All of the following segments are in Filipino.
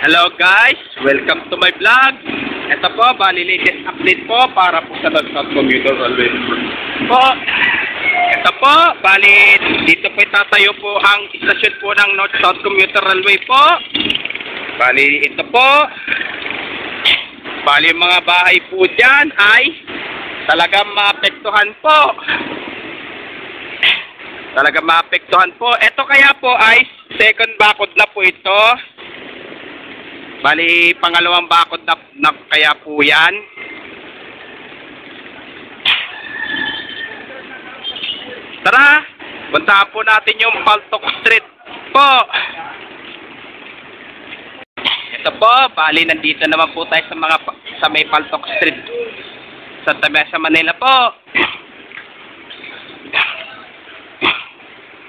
Hello guys, welcome to my vlog. Ito po, bali latest update po para po sa North Commuter Railway po. Ito po, bali dito po itatayo po ang istasyon po ng North Commuter Railway po. Bali ito po, bali mga bahay po dyan ay talagang maapektuhan po. Talagang maapektuhan po. Ito kaya po ay second bakod na po ito. Bali, pangalawang bakod na kaya po yan. Tara, puntahan po natin yung Paltok Street po. Ito po, bali, nandito naman po tayo sa may Paltok Street. Santa Mesa, Manila po.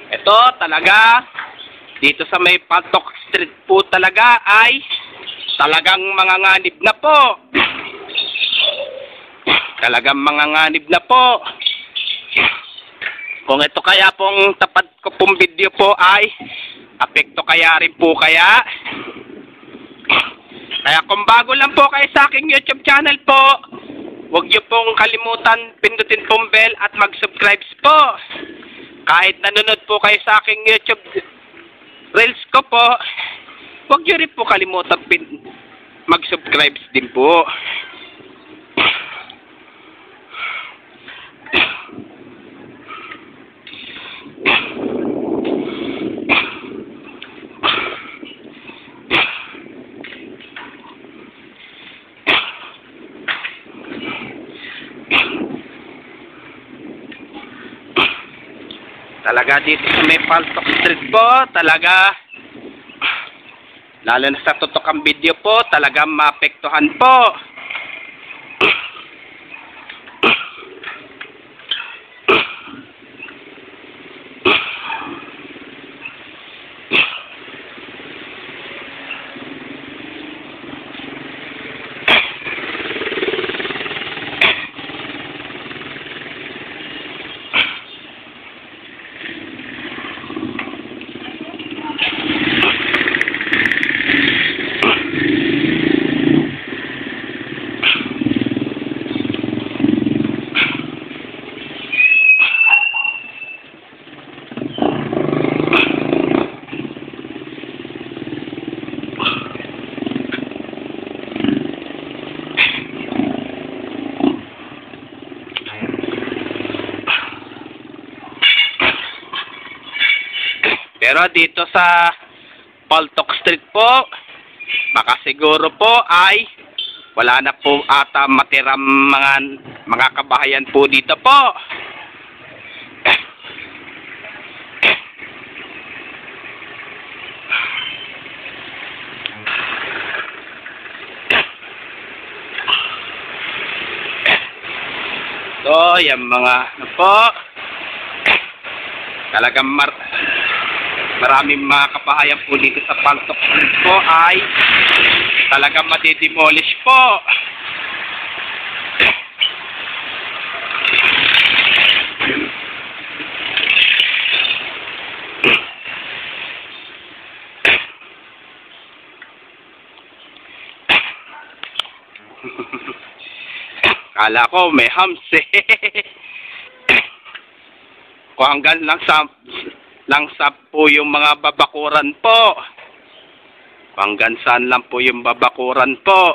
Ito talaga, dito sa may Paltok Street po talaga ay talagang manganganib na po. Talagang manganganib na po. Kung ito kaya pong tapat ko pong video po ay apekto kaya rin po kaya. Kaya kung bago lang po kayo sa aking YouTube channel po, huwag niyo pong kalimutan pindutin pong bell at mag-subscribe po. Kahit nanonood po kayo sa aking YouTube reels ko po, huwag niyo rin po kalimutan mag-subscribe din po. Talaga dito sa may Paltok Street po, talaga lalo na sa tutokang video po, talagang maapektuhan po. Pero dito sa Paltok Street po, baka siguro po ay wala na po ata matirang mga kabahayan po dito po. So, yung mga po, talagang maraming mga kabahayan po dito sa Paltok Street po ay talagang madidemolish po. Kala ko may hams kung hanggang lang sa po yung mga babakuran po. Hanggang saan lang po yung babakuran po.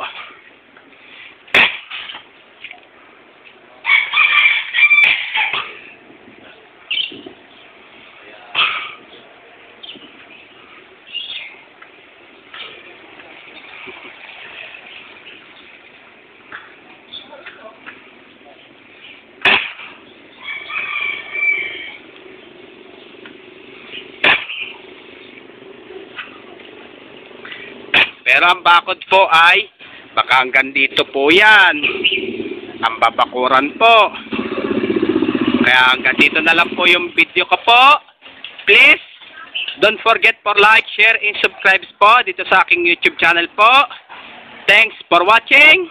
Pero ang bakod po ay baka hanggang dito po yan. Ang babakuran po. Kaya hanggang dito na lang po yung video ko po. Please, don't forget for like, share, and subscribe po dito sa aking YouTube channel po. Thanks for watching.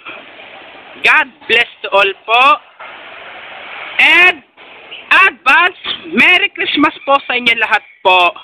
God bless to all po. And advance Merry Christmas po sa inyo lahat po.